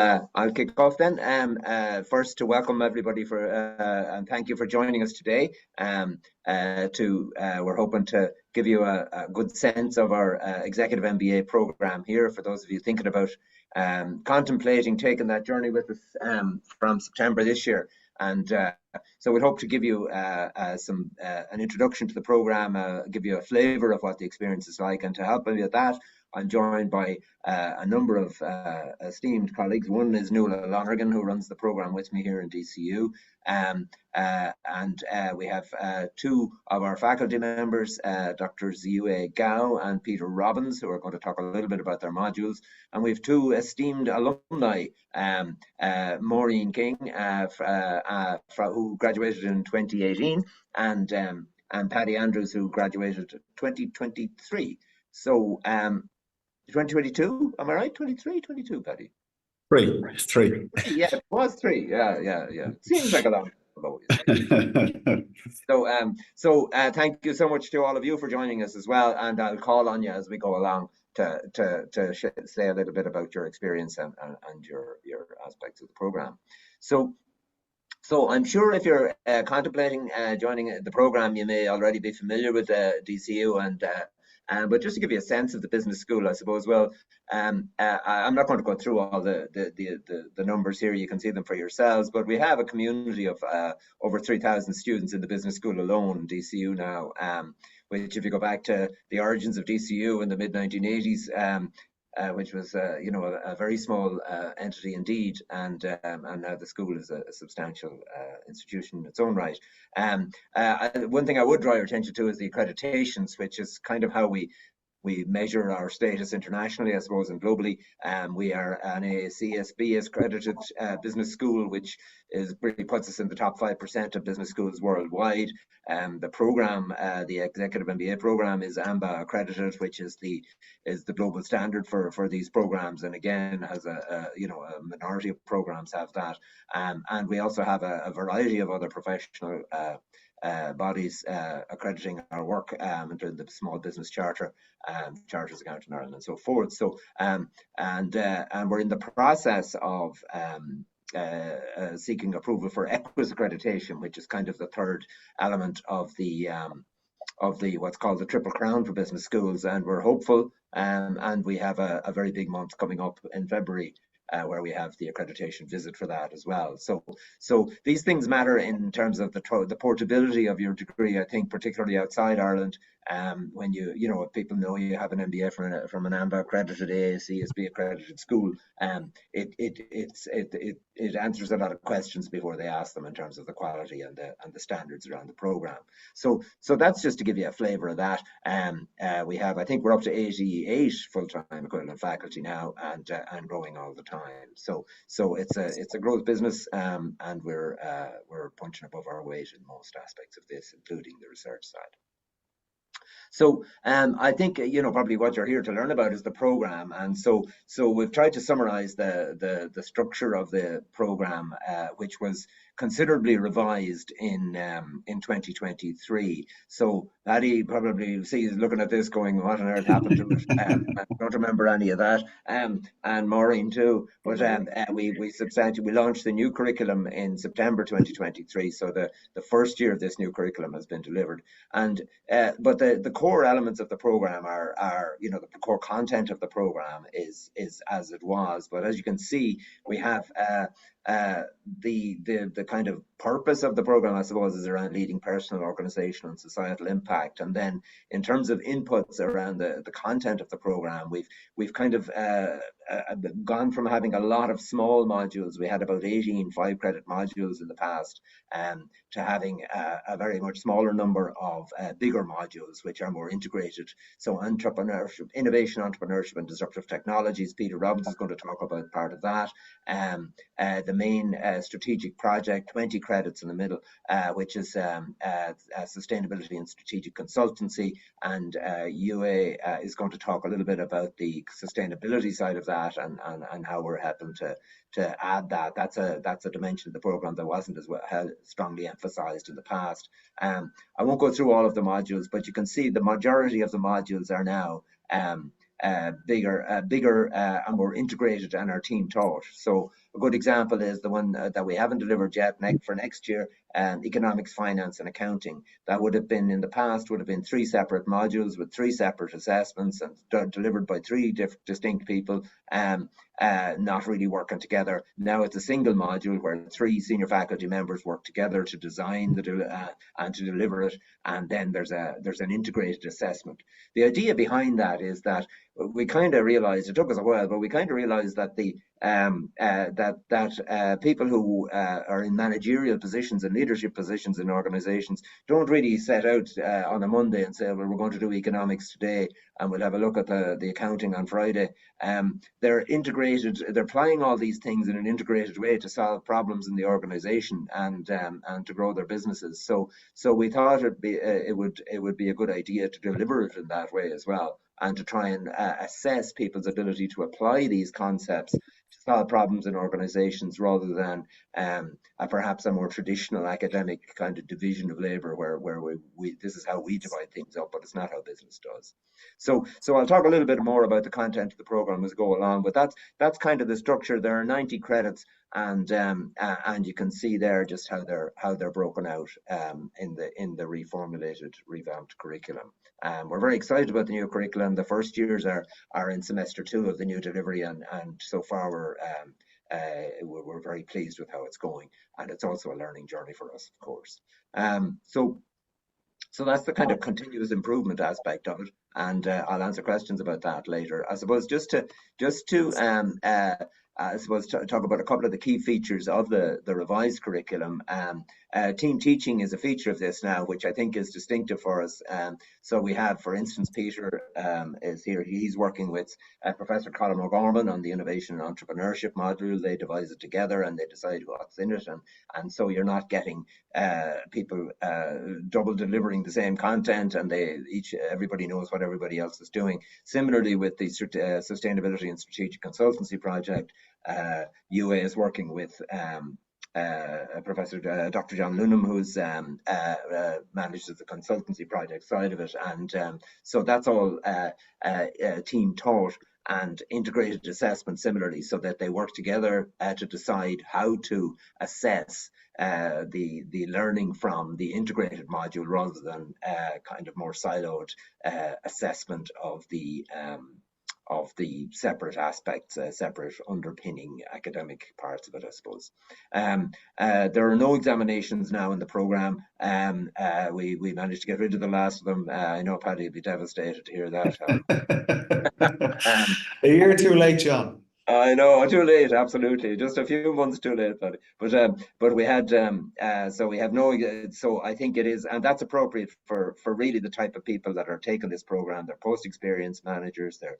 I'll kick off then. First, to welcome everybody and thank you for joining us today. We're hoping to give you a good sense of our Executive MBA program here for those of you thinking about contemplating taking that journey with us from September this year. And so we hope to give you an introduction to the program, give you a flavour of what the experience is like, and to help me with that, I'm joined by a number of esteemed colleagues. One is Nuala Lonergan, who runs the program with me here in DCU. And we have two of our faculty members, Drs. Yue Gao and Peter Robbins, who are going to talk a little bit about their modules. And we have two esteemed alumni, Maureen King, who graduated in 2018, and Paddy Andrews, who graduated 2023. So 2022, am I right? 23, 22, Paddy? Three. Yeah, it was three. Yeah. Seems like a long time ago. So thank you so much to all of you for joining us as well, and I'll call on you as we go along to say a little bit about your experience and your aspects of the program. So I'm sure if you're contemplating joining the program, you may already be familiar with DCU but just to give you a sense of the business school, I suppose, well, I'm not going to go through all the numbers here. You can see them for yourselves, but we have a community of over 3,000 students in the business school alone, DCU now, which, if you go back to the origins of DCU in the mid-1980s, which was, a very small entity indeed, and now the school is a substantial institution in its own right. One thing I would draw your attention to is the accreditations, which is kind of how we measure our status internationally, I suppose, and globally. We are an ACSB accredited business school, which really puts us in the top 5% of business schools worldwide. The program, the Executive MBA program, is EMBA accredited, which is the global standard for these programs, and again has a minority of programs have that. And we also have a variety of other professional bodies accrediting our work, including the Small Business Charter, Charters Account in Ireland, and so forth. So and we're in the process of seeking approval for EQUIS accreditation, which is kind of the third element of the what's called the Triple Crown for business schools, and we're hopeful, and we have a very big month coming up in February, where we have the accreditation visit for that as well. So these things matter in terms of the portability of your degree, I think, particularly outside Ireland. When if people know you have an MBA from an EMBA accredited ACSB accredited school, it answers a lot of questions before they ask them in terms of the quality and the standards around the program. So that's just to give you a flavour of that. We have, I think, we're up to 88 full-time equivalent faculty now, and growing all the time. So it's a growth business, and we're punching above our weight in most aspects of this, including the research side. So I think probably what you're here to learn about is the program, and so we've tried to summarize the structure of the program, which was considerably revised in 2023. So Paddy probably is looking at this going, what on earth happened to it? I don't remember any of that, and Maureen too. But we launched the new curriculum in September 2023. So the first year of this new curriculum has been delivered, and but the core elements of the program are the core content of the program is as it was. But as you can see, we have the kind of purpose of the program, I suppose, is around leading personal, organizational, and societal impact. And then in terms of inputs around the content of the program, we've kind of gone from having a lot of small modules. We had about 18 5-credit modules in the past, to having a very much smaller number of bigger modules, which are more integrated. So entrepreneurship, innovation, entrepreneurship, and disruptive technologies. Peter Robbins is going to talk about part of that. The main strategic project, 20 credits in the middle, which is sustainability and strategic consultancy, and UA is going to talk a little bit about the sustainability side of that, and how we're helping to add that. That's a dimension of the program that wasn't as strongly emphasized in the past. I won't go through all of the modules, but you can see the majority of the modules are now bigger and more integrated and our team taught. So a good example is the one that we haven't delivered yet for next year, economics, finance and accounting. That would have been in the past, would have been 3 separate modules with 3 separate assessments and delivered by 3 distinct people, not really working together. Now it's a single module where 3 senior faculty members work together to design and to deliver it, and then there's an integrated assessment. The idea behind that is that we kind of realized, it took us a while, but we kind of realized that the people who are in managerial positions and leadership positions in organizations don't really set out on a Monday and say, well, we're going to do economics today and we'll have a look at the accounting on Friday. They're integrated, they're applying all these things in an integrated way to solve problems in the organization and to grow their businesses. So we thought it would be a good idea to deliver it in that way as well, and to try and assess people's ability to apply these concepts to solve problems in organizations, rather than perhaps a more traditional academic kind of division of labor where we this is how we divide things up, but it's not how business does. So I'll talk a little bit more about the content of the program as we go along, but that's kind of the structure. There are 90 credits, and you can see there just how they're broken out in the reformulated, revamped curriculum. We're very excited about the new curriculum. The first years are in semester 2 of the new delivery, and so far we're very pleased with how it's going, and it's also a learning journey for us, of course. So that's the kind of continuous improvement aspect of it, and I'll answer questions about that later. I suppose just to talk about a couple of the key features of the revised curriculum. Team teaching is a feature of this now, which I think is distinctive for us. So we have, for instance, Peter is here. He's working with Professor Colin O'Gorman on the innovation and entrepreneurship module. They devise it together and they decide what's in it, and so you're not getting people double delivering the same content, and everybody knows what everybody else is doing. Similarly, with the sustainability and strategic consultancy project, UA is working with Professor Dr. John Lunham, who's manages the consultancy project side of it, and so that's all team taught and integrated assessment similarly, so that they work together to decide how to assess the learning from the integrated module, rather than kind of more siloed assessment of the separate aspects, separate underpinning academic parts of it, I suppose. There are no examinations now in the program. We managed to get rid of the last of them. I know Paddy would be devastated to hear that. A year too late, John. I know, too late, absolutely. Just a few months too late, Paddy. But we had, so we have no, so I think it is, and that's appropriate for really the type of people that are taking this program. They're post-experience managers. They're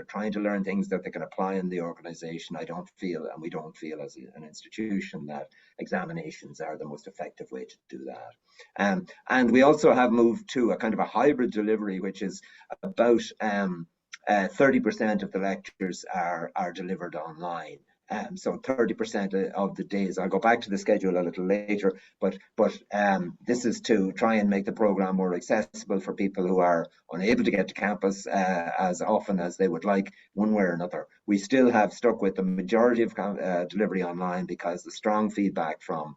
trying to learn things that they can apply in the organization. I don't feel, and we don't feel as an institution, that examinations are the most effective way to do that. And we also have moved to a kind of a hybrid delivery, which is about 30% of the lectures are delivered online. So 30% of the days, I'll go back to the schedule a little later, but this is to try and make the program more accessible for people who are unable to get to campus as often as they would like, one way or another. We still have stuck with the majority of delivery online, because the strong feedback from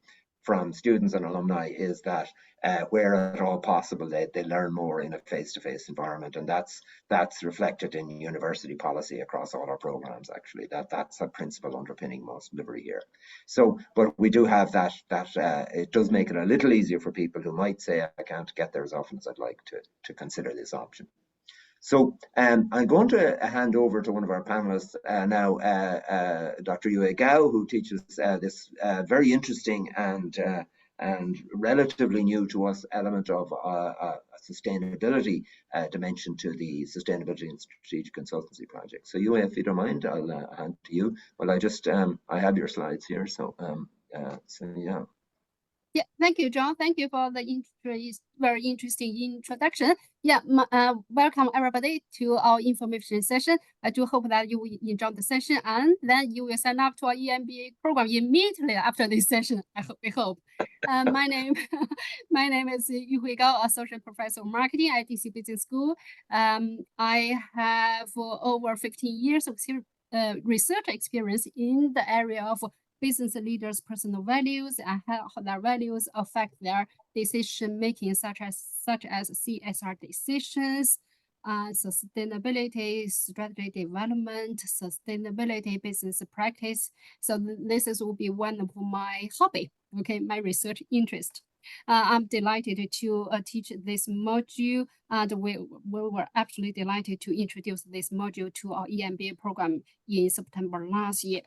students and alumni is that where at all possible, they learn more in a face-to-face environment, and that's reflected in university policy across all our programs. Actually, that's a principle underpinning most delivery here. So, but we do have that it does make it a little easier for people who might say, I can't get there as often as I'd like to consider this option. So I'm going to hand over to one of our panelists now, Dr. Yue Gao, who teaches this very interesting and relatively new to us element of a sustainability dimension to the sustainability and strategic consultancy project. So Yue, if you don't mind, I'll hand to you. Well, I have your slides here, so yeah. Yeah, thank you, John. Thank you for the very interesting introduction. Yeah, welcome everybody to our information session. I do hope that you will enjoy the session, and then you will sign up to our EMBA program immediately after this session. We hope. My name, my name is Yu Gao, Associate Professor of Marketing at DCU Business School. I have over 15 years of research experience in the area of business leaders' personal values and how their values affect their decision making, such as CSR decisions, sustainability, strategy development, sustainability business practice. So this will be one of my hobby, okay, my research interest. I'm delighted to teach this module, and we were absolutely delighted to introduce this module to our EMBA program in September last year.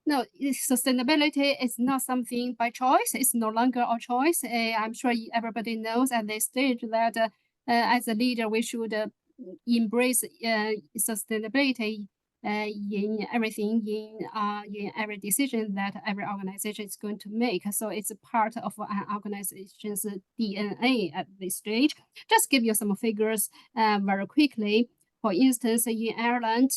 No, sustainability is not something by choice. It's no longer our choice. I'm sure everybody knows at this stage that as a leader, we should embrace sustainability in everything, in every decision that every organization is going to make. So it's a part of an organization's DNA at this stage. Just give you some figures very quickly. For instance, in Ireland,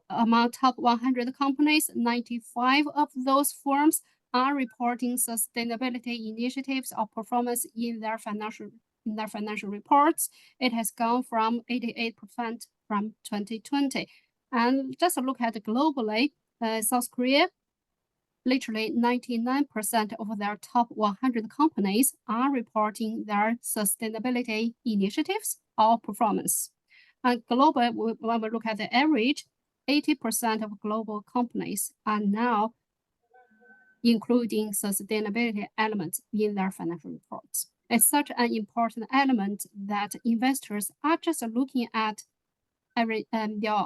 among top 100 companies, 95 of those firms are reporting sustainability initiatives or performance in their financial reports. It has gone from 88% from 2020. And just look at globally, South Korea, literally 99% of their top 100 companies are reporting their sustainability initiatives or performance. And global, when we look at the average, 80% of global companies are now including sustainability elements in their financial reports. It's such an important element that investors are just looking at every their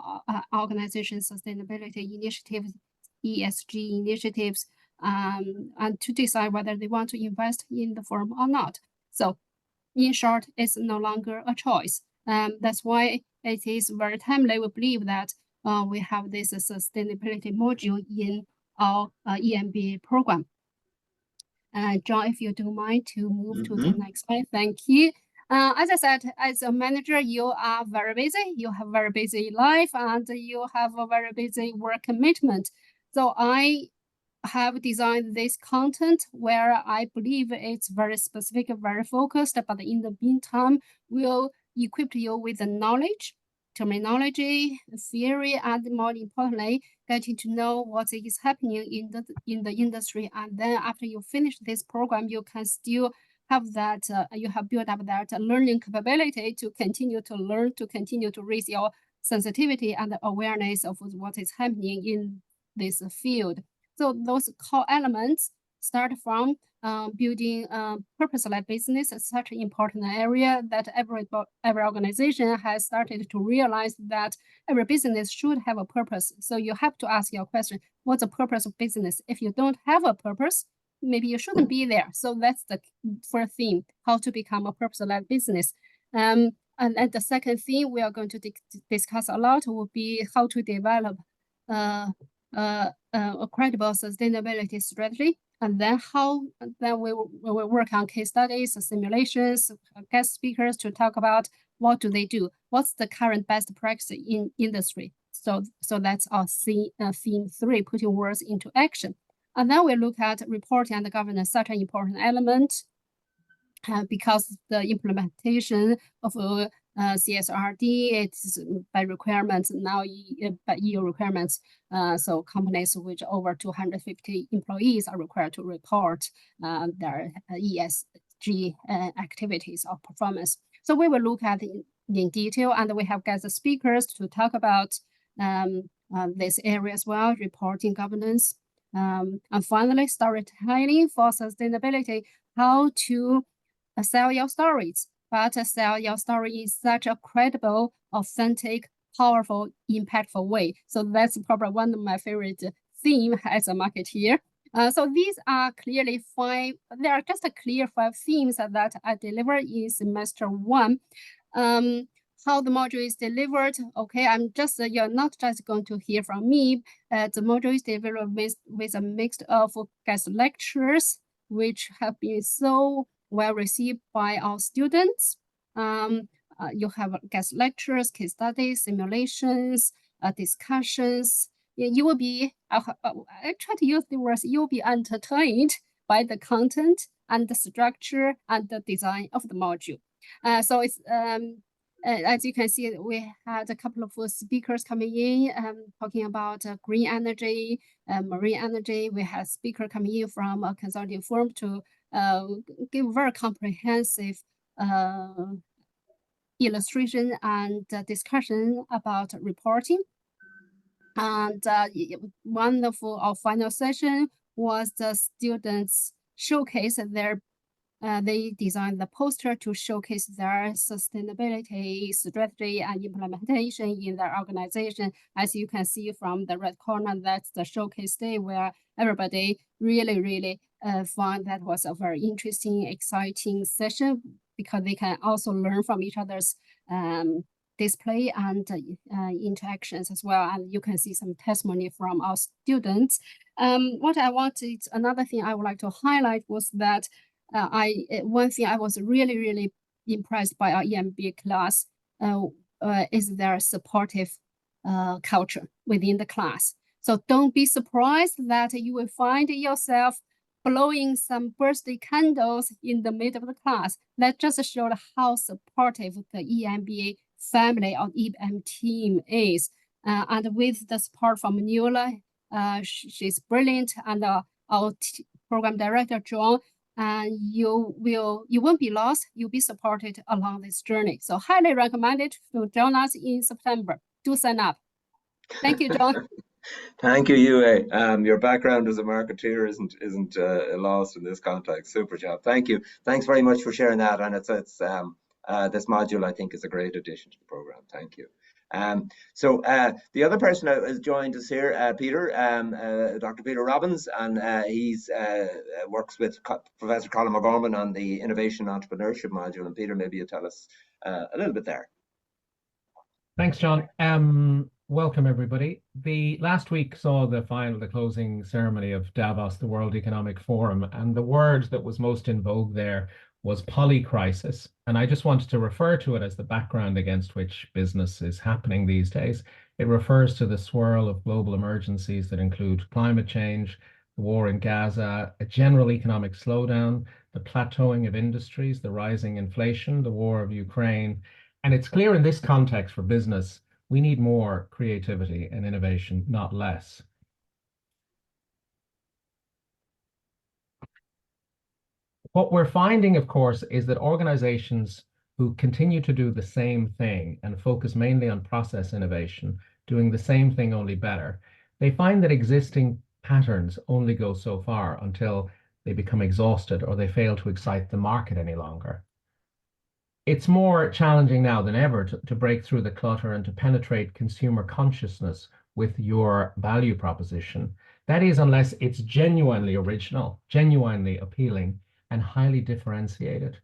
organization sustainability initiatives, ESG initiatives, and to decide whether they want to invest in the firm or not. So in short, it's no longer a choice. That's why it is very timely. We believe that we have this sustainability module in our EMBA program. John, if you don't mind to move to the next slide. Thank you. As I said, as a manager, you are very busy. You have a very busy life and you have a very busy work commitment. So I have designed this content where I believe it's very specific, very focused, but in the meantime, we'll equip you with the knowledge, terminology, theory, and more importantly, getting to know what is happening in the industry. And then after you finish this program, you can still have that, you have built up that learning capability to continue to learn, to continue to raise your sensitivity and awareness of what is happening in this field. So those core elements start from building purpose-led business, such an important area that every organization has started to realize that every business should have a purpose. So you have to ask your question, what's the purpose of business? If you don't have a purpose, maybe you shouldn't be there. So that's the first theme, how to become a purpose-led business. And the second theme we are going to discuss a lot will be how to develop a credible sustainability strategy. And then we will work on case studies, simulations, guest speakers to talk about what do they do, what's the current best practice in industry. So that's our theme 3, putting words into action. And then we look at reporting and governance, such an important element because the implementation of CSRD, it's by requirements now, by EU requirements. So companies with over 250 employees are required to report their ESG activities or performance. So we will look at it in detail, and we have guest speakers to talk about this area as well, reporting, governance. And finally, storytelling for sustainability, how to sell your stories, but sell your story in such a credible, authentic, powerful, impactful way. So that's probably one of my favorite themes as a marketeer. So these are clearly 5, there are just a clear 5 themes that I deliver in semester 1. How the module is delivered, okay, you're not just going to hear from me. The module is delivered with a mix of guest lectures, which have been so well received by our students. You have guest lectures, case studies, simulations, discussions, you will be, I try to use the words, you'll be entertained by the content and the structure and the design of the module. So it's, as you can see, we had a couple of speakers coming in, talking about green energy, marine energy. We had a speaker coming in from a consulting firm to give very comprehensive illustration and discussion about reporting. And one of our final session was the students showcase their, they designed the poster to showcase their sustainability strategy and implementation in their organization. As you can see from the red corner, that's the showcase day where everybody really found that was a very interesting, exciting session, because they can also learn from each other's display and interactions as well. And you can see some testimony from our students. What I wanted, another thing I would like to highlight was that one thing I was really impressed by our EMBA class is their supportive culture within the class. So don't be surprised that you will find yourself blowing some birthday candles in the middle of the class. That just showed how supportive the EMBA family or EM team is. And with the support from Nuala, she's brilliant, and our program director, John, you won't be lost, you'll be supported along this journey. So highly recommended to join us in September. Do sign up. Thank you, John. Thank you, Yue. Your background as a marketeer isn't lost in this context. Super job. Thank you. Thanks very much for sharing that. And it's this module, I think, is a great addition to the program. Thank you. So the other person who has joined us here, Peter, Dr. Peter Robbins, and he's works with Professor Colin McGorman on the Innovation Entrepreneurship module. And Peter, maybe you tell us a little bit there. Thanks, John. Welcome, everybody. The last week saw the closing ceremony of Davos, the World Economic Forum, and the word that was most in vogue there was polycrisis. And I just wanted to refer to it as the background against which business is happening these days. It refers to the swirl of global emergencies that include climate change, the war in Gaza, a general economic slowdown, the plateauing of industries, the rising inflation, the war of Ukraine. And it's clear in this context for business, we need more creativity and innovation, not less. What we're finding, of course, is that organizations who continue to do the same thing and focus mainly on process innovation, doing the same thing only better, they find that existing patterns only go so far until they become exhausted or they fail to excite the market any longer. It's more challenging now than ever to break through the clutter and to penetrate consumer consciousness with your value proposition. That is, unless it's genuinely original, genuinely appealing, and highly differentiated.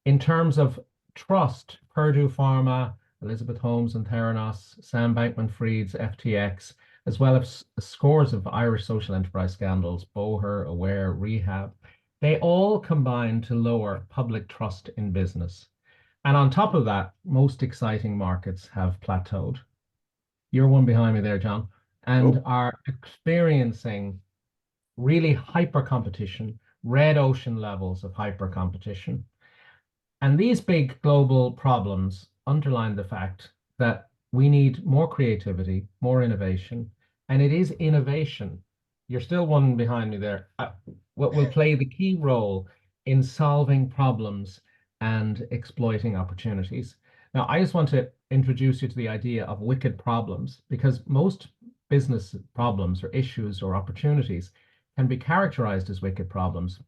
In terms of trust, Purdue Pharma, Elizabeth Holmes and Theranos, Sam Bankman-Fried's FTX, as well as scores of Irish social enterprise scandals, Boher, Aware, Rehab, they all combine to lower public trust in business. And on top of that, most exciting markets have plateaued. You're one behind me there, John, and are experiencing really hyper competition, red ocean levels of hyper competition. And these big global problems underline the fact that we need more creativity, more innovation, and it is innovation. You're still one behind me there. What will play the key role in solving problems and exploiting opportunities. Now, I just want to introduce you to the idea of wicked problems, because most business problems or issues or opportunities can be characterized as wicked problems,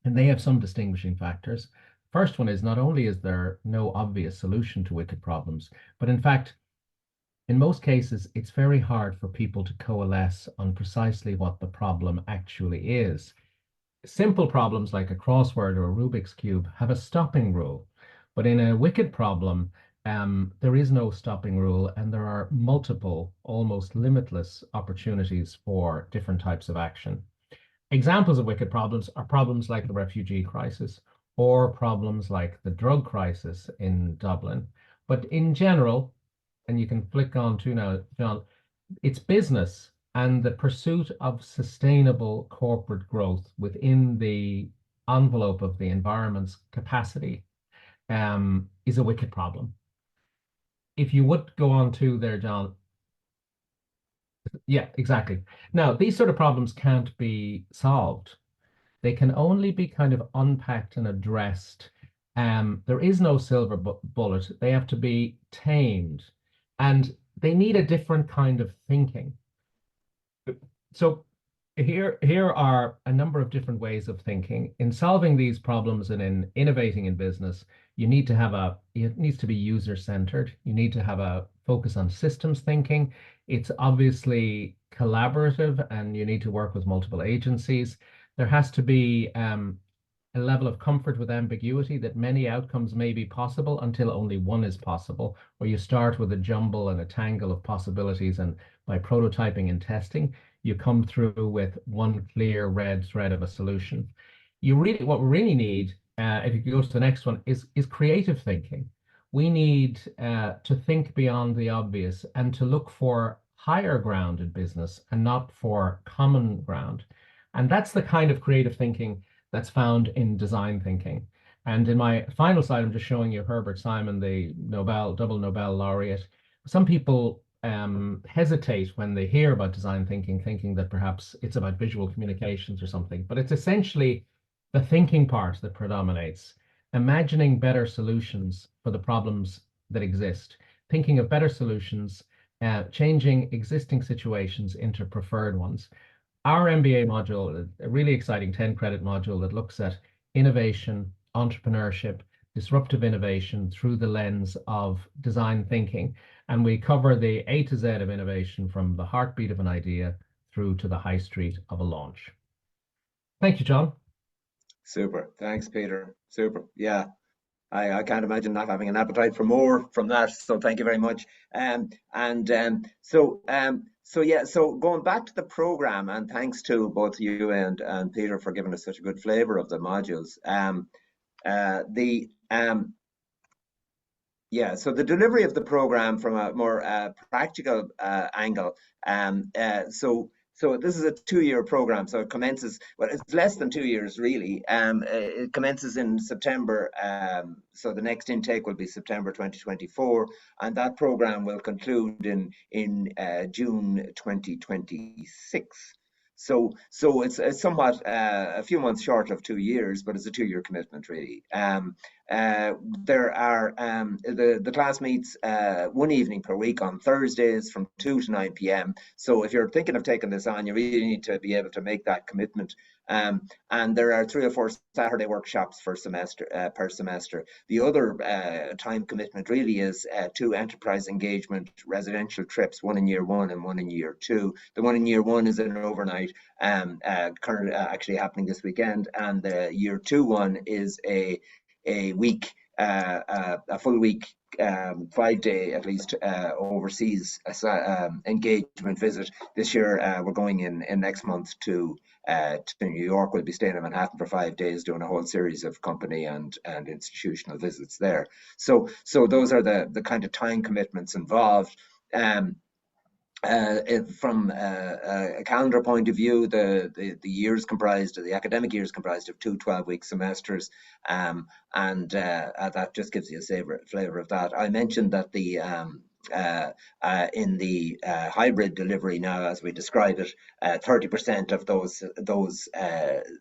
and they have some distinguishing factors. First one is, not only is there no obvious solution to wicked problems, but in fact, in most cases, it's very hard for people to coalesce on precisely what the problem actually is. Simple problems like a crossword or a Rubik's Cube have a stopping rule, but in a wicked problem, there is no stopping rule, and there are multiple, almost limitless opportunities for different types of action. Examples of wicked problems are problems like the refugee crisis or problems like the drug crisis in Dublin. But in general, and you can flick on to now, John, it's business and the pursuit of sustainable corporate growth within the envelope of the environment's capacity is a wicked problem. If you would go on to there, John. Yeah, exactly. Now, these sort of problems can't be solved. They can only be kind of unpacked and addressed. There is no silver bullet. They have to be tamed, and they need a different kind of thinking. So here are a number of different ways of thinking. In solving these problems and in innovating in business, you need to have it needs to be user-centered. You need to have a focus on systems thinking. It's obviously collaborative, and you need to work with multiple agencies. There has to be a level of comfort with ambiguity, that many outcomes may be possible until only one is possible, or you start with a jumble and a tangle of possibilities, and by prototyping and testing, you come through with one clear red thread of a solution. What we really need, if you go to the next one, is creative thinking. We need to think beyond the obvious and to look for higher ground in business and not for common ground. And that's the kind of creative thinking that's found in design thinking. And in my final slide, I'm just showing you Herbert Simon, the double Nobel laureate. Some people hesitate when they hear about design thinking, thinking that perhaps it's about visual communications or something, but it's essentially the thinking part that predominates, imagining better solutions for the problems that exist, thinking of better solutions, changing existing situations into preferred ones. Our MBA module, a really exciting 10-credit module that looks at innovation, entrepreneurship, disruptive innovation through the lens of design thinking. And we cover the A to Z of innovation, from the heartbeat of an idea through to the high street of a launch. Thank you, John. Super. Thanks, Peter. Super. Yeah. I can't imagine not having an appetite for more from that. So thank you very much. So going back to the program, and thanks to both you and Peter for giving us such a good flavor of the modules. So the delivery of the program from a more practical angle. So this is a 2-year program. So it commences, well, it's less than 2 years really. It commences in September. So the next intake will be September 2024, and that program will conclude in June 2026. So it's somewhat a few months short of 2 years, but it's a 2-year commitment really. There are the class meets one evening per week on Thursdays from 2 to 9 p.m. So if you're thinking of taking this on, you really need to be able to make that commitment. And there are 3 or 4 Saturday workshops per semester. The other time commitment really is 2 enterprise engagement residential trips, one in year 1 and one in year 2. The one in year 1 is an overnight, currently actually happening this weekend, and the year 2 one is a week, a full week, 5-day at least overseas engagement visit. This year we're going in next month to New York. We'll be staying in Manhattan for 5 days, doing a whole series of company and institutional visits there. So those are the kind of time commitments involved. From a calendar point of view, the years comprised, the academic year is comprised of 2 12-week semesters, and that just gives you a flavor of that. I mentioned that the in the hybrid delivery now, as we describe it, 30% of those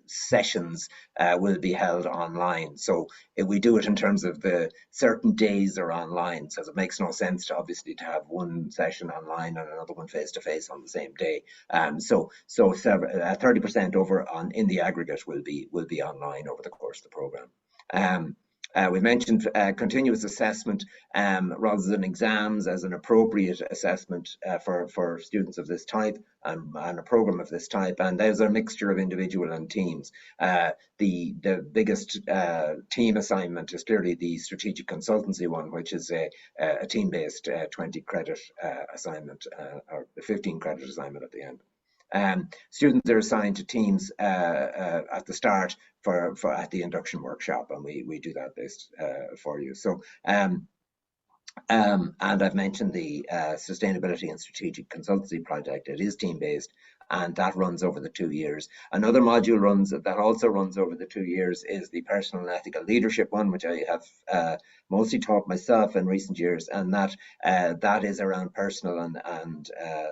sessions will be held online. So if we do it in terms of the certain days are online, so it makes no sense to obviously to have one session online and another one face-to-face on the same day. So 30% over in the aggregate will be online over the course of the program. We mentioned continuous assessment rather than exams as an appropriate assessment for students of this type and a program of this type, and there's a mixture of individual and teams. The biggest team assignment is clearly the strategic consultancy one, which is a team-based 20-credit assignment or 15-credit assignment at the end. Students are assigned to teams at the start for at the induction workshop, and we do that based for you. So And I've mentioned the Sustainability and Strategic Consultancy Project. It is team-based, and that runs over the 2 years. Another module that also runs over the 2 years is the Personal and Ethical Leadership one, which I have mostly taught myself in recent years, and that is around personal and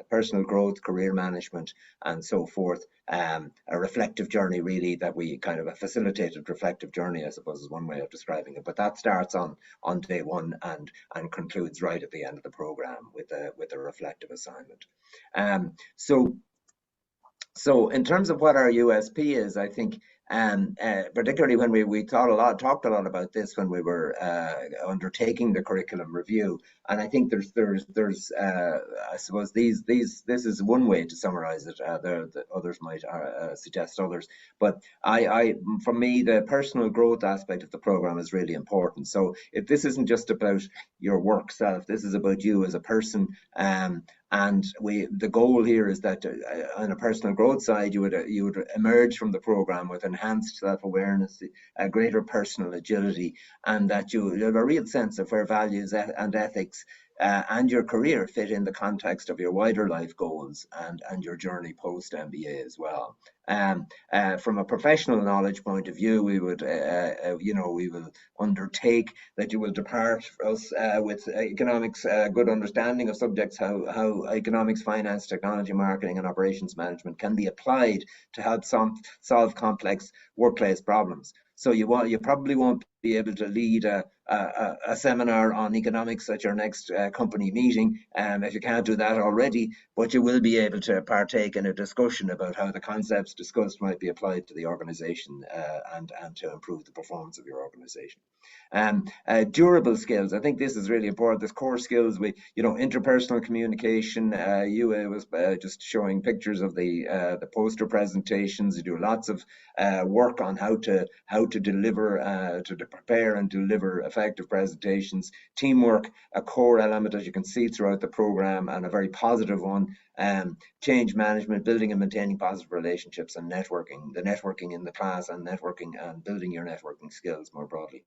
personal growth, career management, and so forth. A reflective journey, really, that we kind of a facilitated reflective journey, I suppose, is one way of describing it. But that starts on day one and concludes right at the end of the program with a reflective assignment. So in terms of what our USP is, I think, particularly when we talked a lot about this when we were undertaking the curriculum review, and I think there's I suppose this is one way to summarize it. The others might suggest others, but for me, the personal growth aspect of the program is really important. So if this isn't just about your work self, this is about you as a person. And the goal here is that on a personal growth side, you would emerge from the program with enhanced self-awareness, a greater personal agility, and that you have a real sense of where values and ethics and your career fit in the context of your wider life goals and your journey post MBA as well. From a professional knowledge point of view, we would, we will undertake that you will depart us with economics, good understanding of subjects, how economics, finance, technology, marketing, and operations management can be applied to help solve complex workplace problems. So you probably won't be able to lead a seminar on economics at your next company meeting, if you can't do that already, but you will be able to partake in a discussion about how the concepts discussed might be applied to the organization and to improve the performance of your organization. Durable skills, I think this is really important. This core skills, interpersonal communication. Yue was just showing pictures of the poster presentations. You do lots of work on how to deliver, to prepare and deliver effective presentations. Teamwork, a core element, as you can see throughout the program, and a very positive one. Change management, building and maintaining positive relationships, and networking. The networking in the class, and networking and building your networking skills more broadly.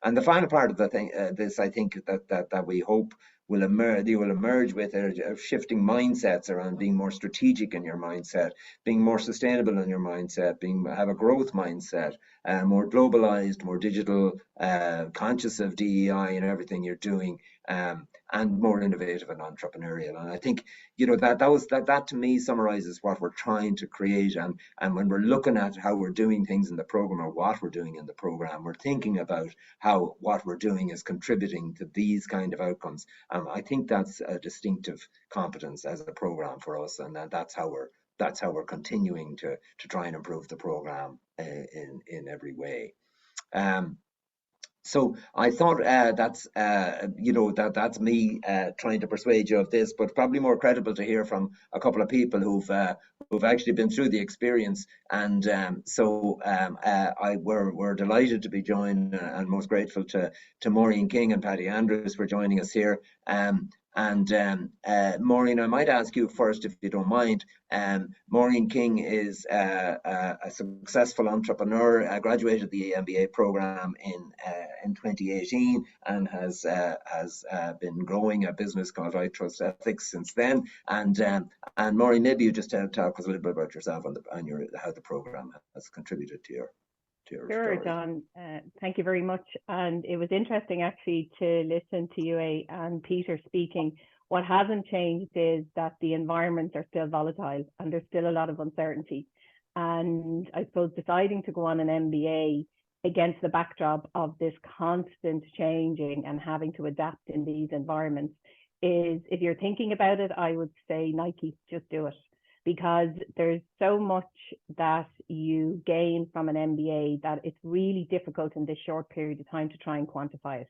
And the final part of the thing, this, I think that we hope will emerge. You will emerge with shifting mindsets around being more strategic in your mindset, being more sustainable in your mindset, have a growth mindset, more globalized, more digital, conscious of DEI and everything you're doing, and more innovative and entrepreneurial. And I think that to me summarizes what we're trying to create. And when we're looking at how we're doing things in the program, or what we're doing in the program, we're thinking about how what we're doing is contributing to these kind of outcomes. I think that's a distinctive competence as a program for us, and that's how we're continuing to try and improve the program in every way. So I thought that's me trying to persuade you of this, but probably more credible to hear from a couple of people who've actually been through the experience. And we're delighted to be joined, and most grateful to Maureen King and Patty Andrews for joining us here. Maureen, I might ask you first, if you don't mind. Maureen King is a successful entrepreneur, graduated the EMBA program in 2018, and has been growing a business called I Trust Ethics since then. And Maureen, maybe you just talk us a little bit about yourself and how the program has contributed to your Sure, story. John. Thank you very much. And it was interesting actually to listen to you and Peter speaking. What hasn't changed is that the environments are still volatile and there's still a lot of uncertainty. And I suppose deciding to go on an MBA against the backdrop of this constant changing and having to adapt in these environments is, if you're thinking about it, I would say Nike, just do it. Because there's so much that you gain from an MBA that it's really difficult in this short period of time to try and quantify it.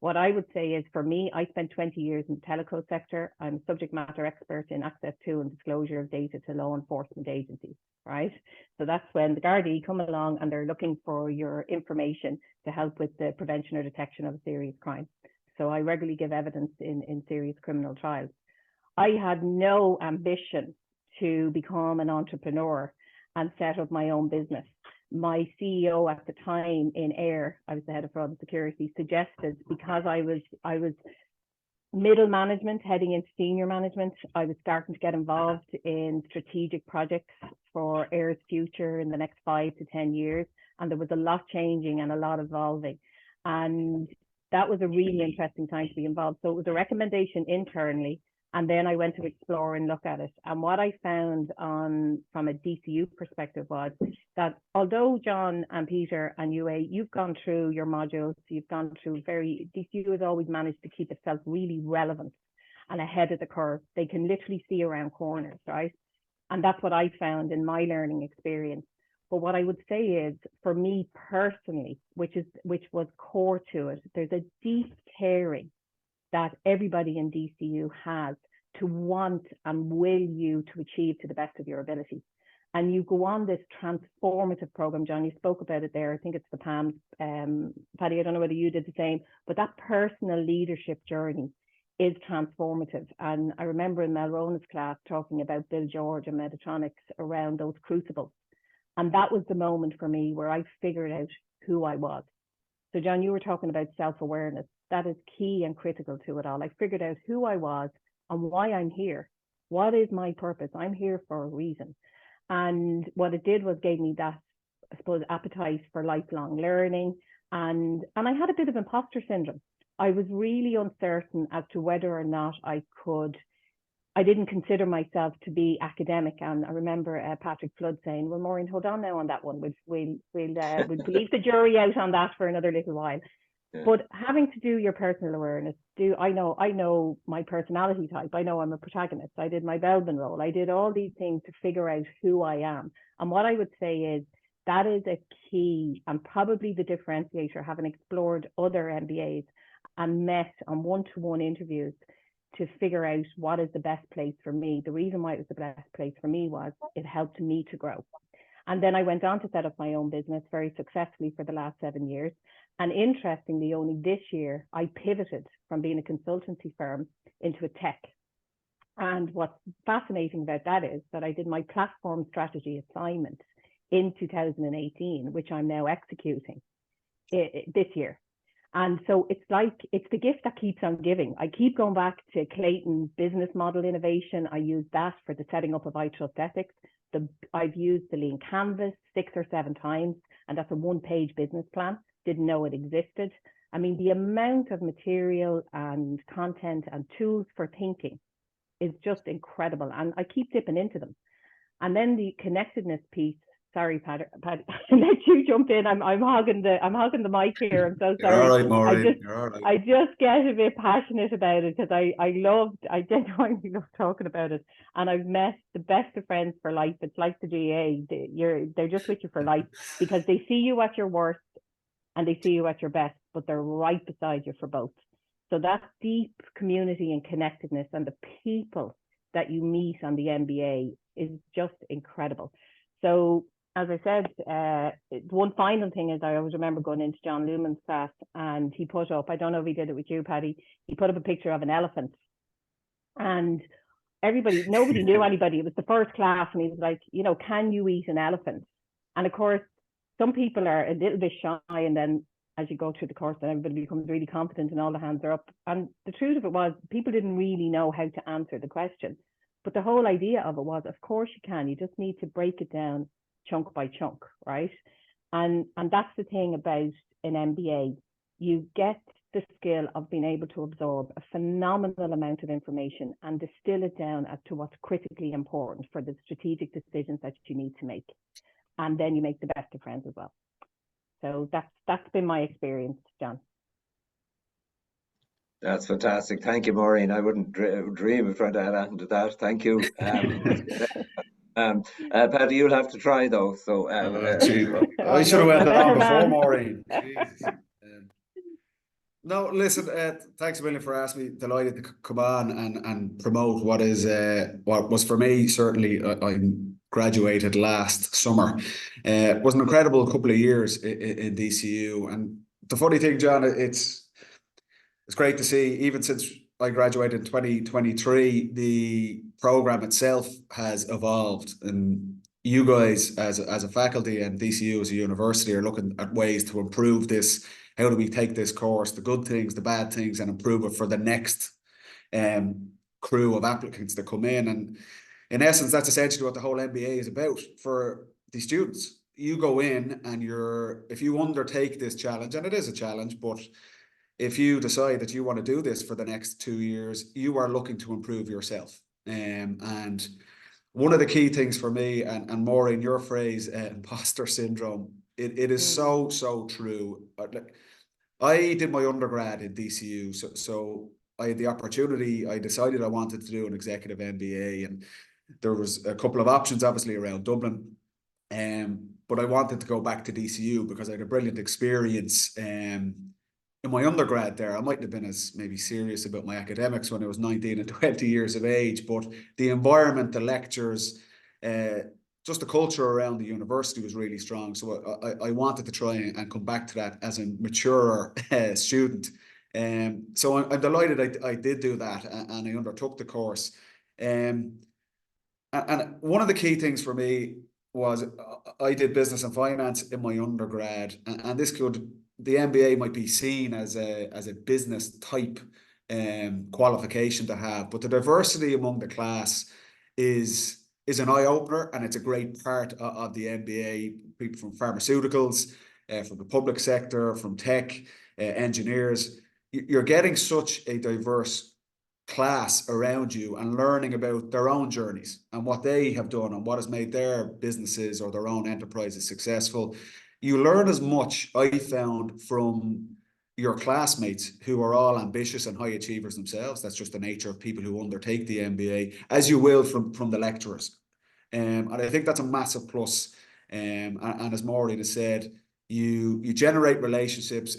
What I would say is, for me, I spent 20 years in the telco sector. I'm a subject matter expert in access to and disclosure of data to law enforcement agencies, right? So that's when the Gardaí come along and they're looking for your information to help with the prevention or detection of a serious crime. So I regularly give evidence in serious criminal trials. I had no ambition to become an entrepreneur and set up my own business. My CEO at the time in AIR, I was the head of fraud and security, suggested, because I was middle management, heading into senior management. I was starting to get involved in strategic projects for AIR's future in the next 5 to 10 years. And there was a lot changing and a lot evolving. And that was a really interesting time to be involved. So it was a recommendation internally. And then I went to explore and look at it. And what I found from a DCU perspective was that although John and Peter and UA, you've gone through your modules, you've gone through DCU has always managed to keep itself really relevant and ahead of the curve. They can literally see around corners, right? And that's what I found in my learning experience. But what I would say is, for me personally, which was core to it, there's a deep caring that everybody in DCU has to want and will you to achieve to the best of your ability. And you go on this transformative program. John, you spoke about it there. I think it's the PAM. Paddy, I don't know whether you did the same, but that personal leadership journey is transformative. And I remember in Melrona's class talking about Bill George and Metatronics around those crucibles. And that was the moment for me where I figured out who I was. So John, you were talking about self-awareness. That is key and critical to it all. I figured out who I was and why I'm here. What is my purpose? I'm here for a reason. And what it did was gave me that, I suppose, appetite for lifelong learning. And I had a bit of imposter syndrome. I was really uncertain as to whether or not I didn't consider myself to be academic. And I remember Patrick Flood saying, well, Maureen, hold on now on that one. We'll leave the jury out on that for another little while. Yeah. But having to do your personal awareness, I know my personality type. I know I'm a protagonist. I did my Belbin role. I did all these things to figure out who I am. And what I would say is that is a key and probably the differentiator, having explored other MBAs and met on one-to-one interviews to figure out what is the best place for me. The reason why it was the best place for me was it helped me to grow. And then I went on to set up my own business very successfully for the last 7 years. And interestingly, only this year, I pivoted from being a consultancy firm into a tech. And what's fascinating about that is that I did my platform strategy assignment in 2018, which I'm now executing this year. And so it's the gift that keeps on giving. I keep going back to Clayton's business model innovation. I use that for the setting up of iTrust Ethics. I've used the Lean Canvas 6 or 7 times, and that's a 1-page business plan. Didn't know it existed. I mean, the amount of material and content and tools for thinking is just incredible. And I keep dipping into them. And then the connectedness piece. Sorry, Pat, let you jump in. I'm hogging the mic here. I'm so sorry. You're all right, Maureen. You're all right. I just get a bit passionate about it because I genuinely love talking about it. And I've met the best of friends for life. It's like the GA. They're just with you for life because they see you at your worst and they see you at your best, but they're right beside you for both. So that deep community and connectedness and the people that you meet on the MBA is just incredible. So as I said, one final thing is I always remember going into John Luman's class and he put up, I don't know if he did it with you, Paddy, he put up a picture of an elephant. And nobody knew anybody. It was the first class and he was like, can you eat an elephant? And of course, some people are a little bit shy and then as you go through the course, then everybody becomes really confident and all the hands are up. And the truth of it was people didn't really know how to answer the question. But the whole idea of it was, of course you can. You just need to break it down chunk by chunk, right? And that's the thing about an MBA. You get the skill of being able to absorb a phenomenal amount of information and distill it down as to what's critically important for the strategic decisions that you need to make. And then you make the best of friends as well. So that's been my experience, John. That's fantastic. Thank you, Maureen. I wouldn't dream of trying to add anything to that. Thank you. Paddy, you'll have to try though. So I should have went on before, Maureen. No, listen. Thanks a million for asking me. Delighted to come on and promote what was for me certainly. I graduated last summer. It was an incredible couple of years in DCU, and the funny thing, John, it's great to see. Even since I graduated in 2023, the program itself has evolved, and you guys as a faculty and DCU as a university are looking at ways to improve this. How do we take this course, the good things, the bad things, and improve it for the next crew of applicants that come in. And in essence, that's essentially what the whole MBA is about for the students. You go in and if you undertake this challenge, and it is a challenge, but if you decide that you want to do this for the next 2 years, you are looking to improve yourself. And one of the key things for me, and Maureen, your phrase, imposter syndrome, it is so true. I did my undergrad in DCU, so I had the opportunity. I decided I wanted to do an executive MBA, and there was a couple of options, obviously, around Dublin. But I wanted to go back to DCU because I had a brilliant experience in my undergrad there. I mightn't have been as maybe serious about my academics when I was 19 and 20 years of age, but the environment, the lectures, just the culture around the university was really strong. So I wanted to try and come back to that as a maturer student. So I'm delighted I did do that, and I undertook the course. And one of the key things for me was I did business and finance in my undergrad, and the MBA might be seen as a business type qualification to have, but the diversity among the class is an eye-opener, and it's a great part of the MBA. People from pharmaceuticals, from the public sector, from tech, engineers. You're getting such a diverse class around you and learning about their own journeys and what they have done and what has made their businesses or their own enterprises successful. You learn as much, I found, from your classmates who are all ambitious and high achievers themselves. That's just the nature of people who undertake the MBA, as you will from the lecturers. And I think that's a massive plus. And as Maureen has said, you generate relationships.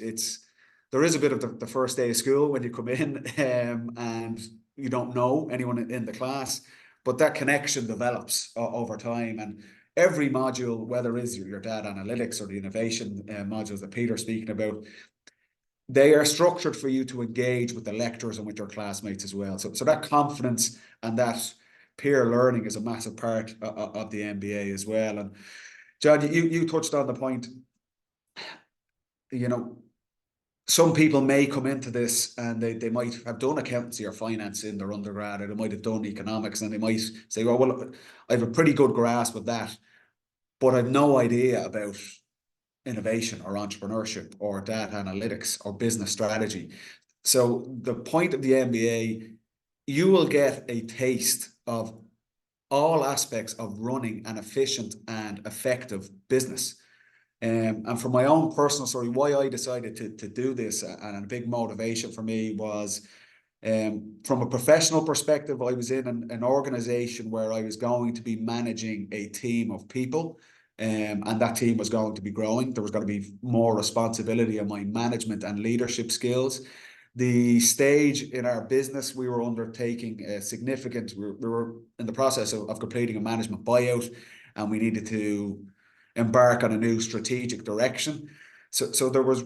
There is a bit of the first day of school when you come in and you don't know anyone in the class, but that connection develops over time. And every module, whether it's your data analytics or the innovation modules that Peter's speaking about, they are structured for you to engage with the lecturers and with your classmates as well. So that confidence and that peer learning is a massive part of the MBA as well. And John, you touched on the point, some people may come into this and they might have done accountancy or finance in their undergrad, or they might have done economics, and they might say, well, I have a pretty good grasp of that, but I've no idea about innovation or entrepreneurship or data analytics or business strategy. So the point of the MBA, you will get a taste of all aspects of running an efficient and effective business. And from my own personal story, why I decided to do this, and a big motivation for me was, from a professional perspective, I was in an organization where I was going to be managing a team of people, and that team was going to be growing. There was going to be more responsibility on my management and leadership skills. The stage in our business, we were undertaking a significant, we were in the process of completing a management buyout, and we needed to embark on a new strategic direction. So there was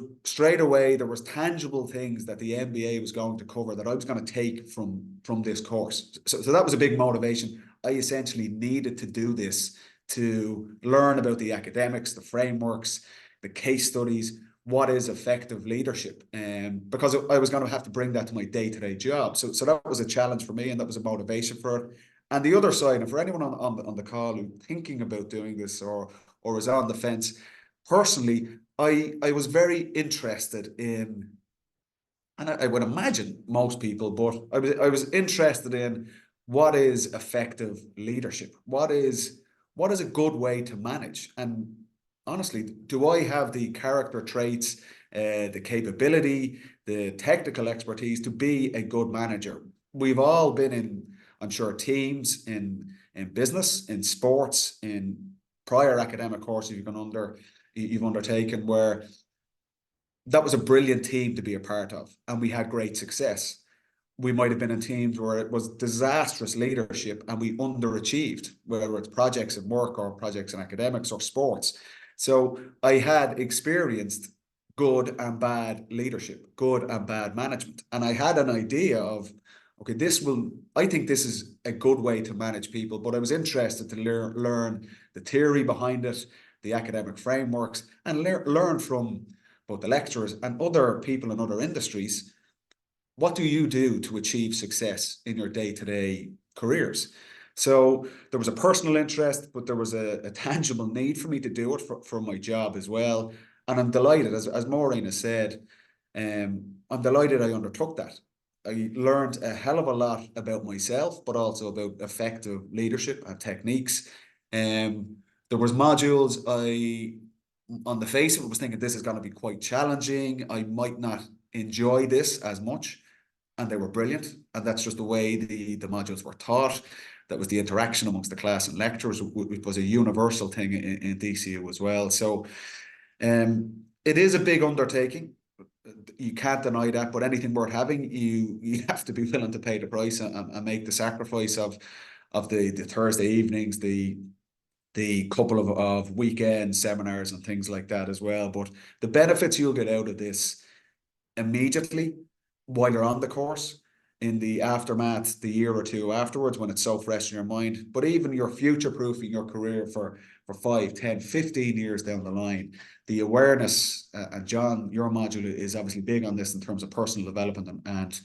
tangible things that the MBA was going to cover that I was going to take from this course. So that was a big motivation. I essentially needed to do this to learn about the academics, the frameworks, the case studies, what is effective leadership, because I was going to have to bring that to my day-to-day job. So that was a challenge for me, and that was a motivation for it. And the other side, and for anyone on the call who's thinking about doing this or is on the fence, personally, I was very interested in, and I would imagine most people, but I was interested in what is effective leadership. What is a good way to manage? And honestly, do I have the character traits, the capability, the technical expertise to be a good manager? We've all been in, I'm sure, teams in business, in sports, in prior academic courses you've undertaken, where that was a brilliant team to be a part of, and we had great success. We might have been in teams where it was disastrous leadership and we underachieved, whether it's projects at work or projects in academics or sports. So I had experienced good and bad leadership, good and bad management. And I had an idea of, okay, I think this is a good way to manage people, but I was interested to learn the theory behind it, the academic frameworks, and learn from both the lecturers and other people in other industries what do you do to achieve success in your day-to-day careers? So there was a personal interest, but there was a tangible need for me to do it for my job as well. And I'm delighted, as Maureen has said, I'm delighted I undertook that. I learned a hell of a lot about myself, but also about effective leadership and techniques. There was modules on the face of it, was thinking this is going to be quite challenging. I might not enjoy this as much. And they were brilliant. And that's just the way the modules were taught. That was the interaction amongst the class and lecturers, which was a universal thing in DCU as well. So it is a big undertaking. You can't deny that, but anything worth having, you have to be willing to pay the price and make the sacrifice of the Thursday evenings, the couple of weekend seminars and things like that as well. But the benefits you'll get out of this immediately while you're on the course, in the aftermath, the year or two afterwards, when it's so fresh in your mind, but even you're future-proofing your career for 5, 10, 15 years down the line. The awareness, and John, your module is obviously big on this in terms of personal development and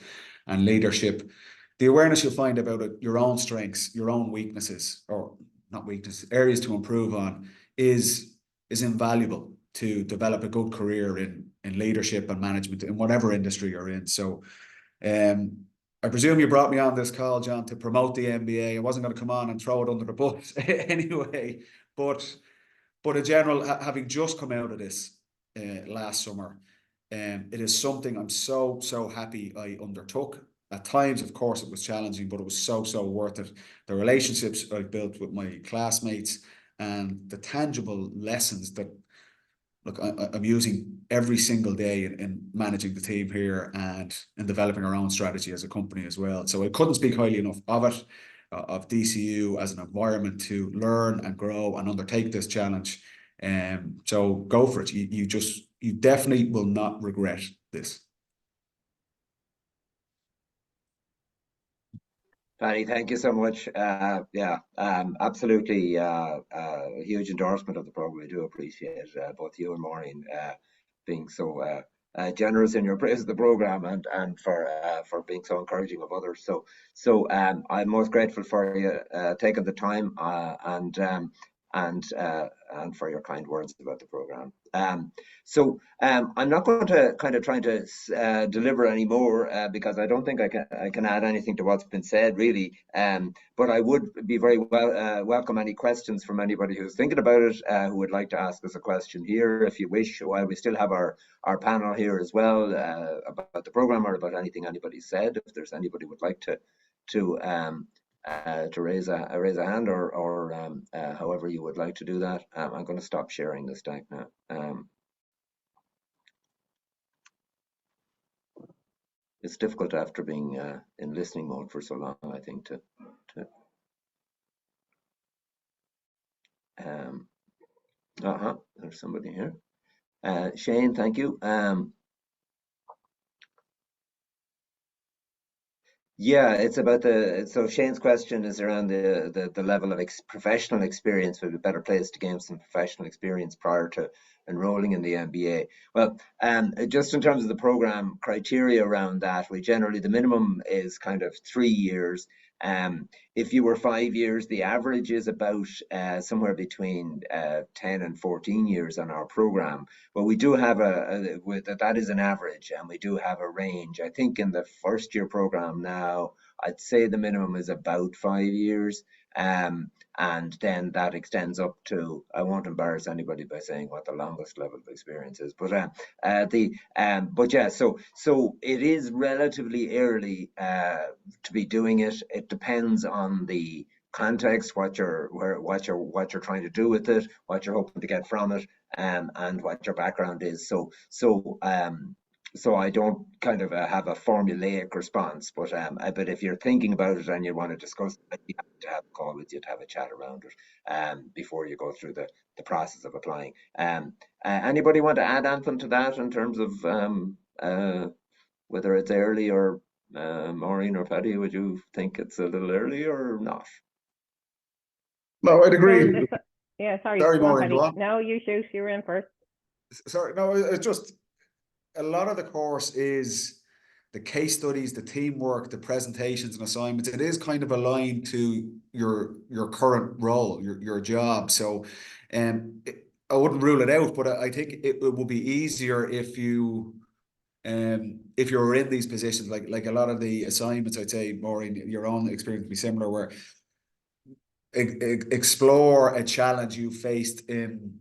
leadership. The awareness you'll find about it, your own strengths, your own weaknesses, or not weaknesses, areas to improve on, is invaluable to develop a good career in leadership and management in whatever industry you're in. So I presume you brought me on this call, John, to promote the MBA. I wasn't going to come on and throw it under the bus anyway, but in general, having just come out of this last summer, it is something I'm so happy I undertook. At times, of course, it was challenging, but it was so worth it. The relationships I built with my classmates and the tangible lessons that, look, I'm using every single day in managing the team here and in developing our own strategy as a company as well. So I couldn't speak highly enough of it, of DCU as an environment to learn and grow and undertake this challenge. So go for it. You definitely will not regret this. Paddy, thank you so much. Absolutely huge endorsement of the program. I do appreciate both you and Maureen being so generous in your praise of the program and for being so encouraging of others. So I'm most grateful for you taking the time and for your kind words about the program. So I'm not going to kind of try to deliver any more because I don't think I can add anything to what's been said really. But I would be very welcome any questions from anybody who's thinking about it, who would like to ask us a question here, if you wish. While we still have our panel here as well about the program or about anything anybody said. If there's anybody would like to raise a hand or however you would like to do that. I'm going to stop sharing this deck now. It's difficult after being in listening mode for so long, I think, there's somebody here. Shane, thank you. Yeah, it's about so Shane's question is around the level of professional experience. Would be better placed to gain some professional experience prior to enrolling in the MBA. Well, just in terms of the program criteria around that, the minimum is kind of 3 years. If you were 5 years, the average is about somewhere between 10 and 14 years on our program. But we do have that is an average, and we do have a range. I think in the first year program now, I'd say the minimum is about 5 years. And then that extends up to, I won't embarrass anybody by saying what the longest level of experience is, but yeah, so it is relatively early to be doing it. It depends on the context, what you're trying to do with it, what you're hoping to get from it, and what your background is. So I don't kind of have a formulaic response, but if you're thinking about it and you want to discuss it, you have to have a call with you to have a chat around it before you go through the process of applying. Anybody want to add anything to that in terms of whether it's early or Maureen or Paddy, would you think it's a little early or not? No, I'd agree. Yeah, sorry. Sorry, Maureen, go on. No, you shoot. You were in first. Sorry, no, it's just a lot of the course is the case studies, the teamwork, the presentations and assignments, it is kind of aligned to your current role, your job. So I wouldn't rule it out, but I think it would be easier if you're in these positions, like a lot of the assignments, I'd say, Maureen, your own experience would be similar, where explore a challenge you faced in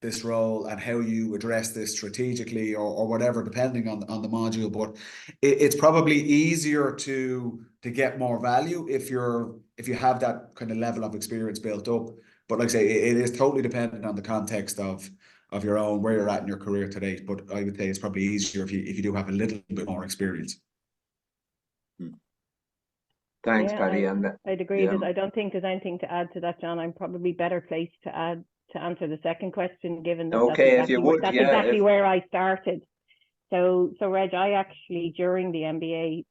this role and how you address this strategically or whatever, depending on the module. But it's probably easier to get more value if you have that kind of level of experience built up. But like I say, it is totally dependent on the context of your own, where you're at in your career today. But I would say it's probably easier if you do have a little bit more experience. Thanks, Yeah, Paddy. I'd agree. I don't think there's anything to add to that, John. I'm probably better placed to answer the second question, given that that's exactly where I started. So Reg, I actually, during the MBA,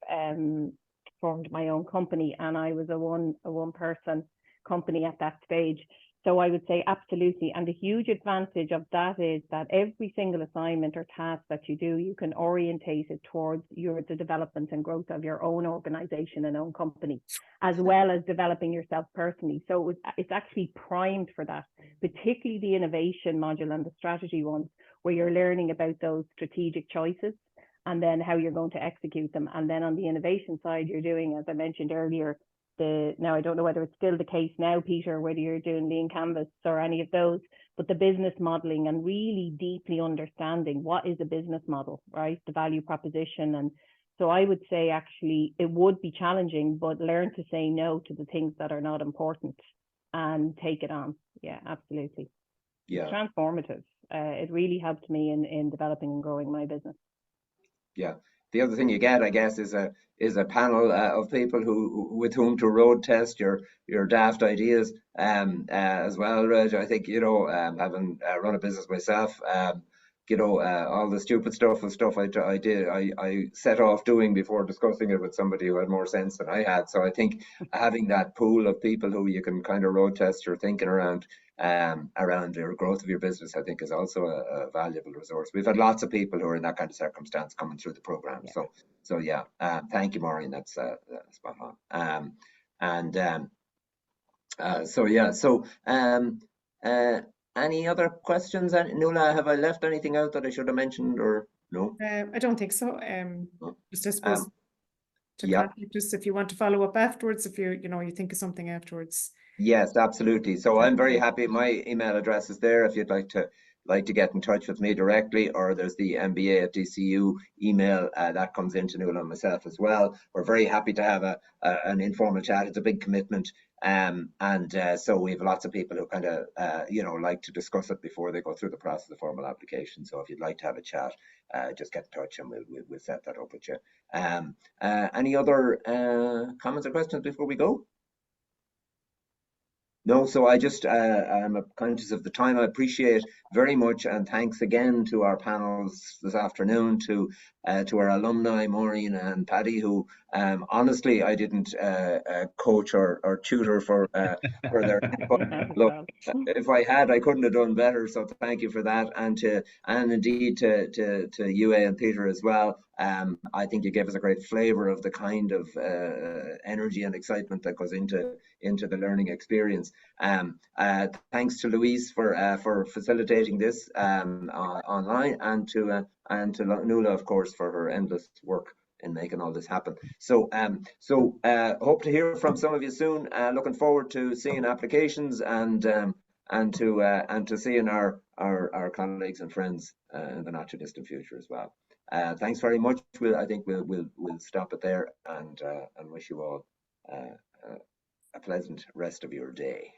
formed my own company, and I was a one person company at that stage. So I would say absolutely. And the huge advantage of that is that every single assignment or task that you do, you can orientate it towards the development and growth of your own organization and own company, as well as developing yourself personally. So it's actually primed for that, particularly the innovation module and the strategy ones, where you're learning about those strategic choices and then how you're going to execute them. And then on the innovation side, you're doing, as I mentioned earlier, now I don't know whether it's still the case now, Peter, whether you're doing Lean Canvas or any of those, but the business modeling and really deeply understanding what is a business model, right? The value proposition. And so I would say actually it would be challenging, but learn to say no to the things that are not important and take it on. Yeah, absolutely. Yeah. It's transformative. It really helped me in developing and growing my business. Yeah. The other thing you get, I guess, is a panel of people with whom to road test your daft ideas as well, Reg. I think, having run a business myself, all the stupid stuff was stuff I set off doing before discussing it with somebody who had more sense than I had. So I think having that pool of people who you can kind of road test your thinking around your growth of your business, I think, is also a valuable resource. We've had lots of people who are in that kind of circumstance coming through the program. Yeah. So yeah, thank you, Maureen. That's spot on. Any other questions? Nuala, have I left anything out that I should have mentioned, or no? I don't think so. Just I suppose to contact us if you want to follow up afterwards, if you think of something afterwards. Yes, absolutely. So I'm very happy. My email address is there if you'd like to get in touch with me directly, or there's the MBA at DCU email that comes into Nuala and myself as well. We're very happy to have an informal chat. It's a big commitment, so we have lots of people who kind of like to discuss it before they go through the process of formal application. So if you'd like to have a chat, just get in touch and we'll set that up with you. Any other comments or questions before we go? No, so I just, I'm conscious of the time. I appreciate very much, and thanks again to our panels this afternoon, to our alumni, Maureen and Paddy, who honestly I didn't coach or tutor for their input. Look, if I had, I couldn't have done better. So thank you for that, and indeed to UA and Peter as well. I think you gave us a great flavour of the kind of energy and excitement that goes into the learning experience. Thanks to Louise for facilitating this online, and to Nuala, of course, for her endless work in making all this happen. So hope to hear from some of you soon. Looking forward to seeing applications and to seeing our colleagues and friends in the not too distant future as well. Thanks very much. I think we'll stop it there, and wish you all a pleasant rest of your day.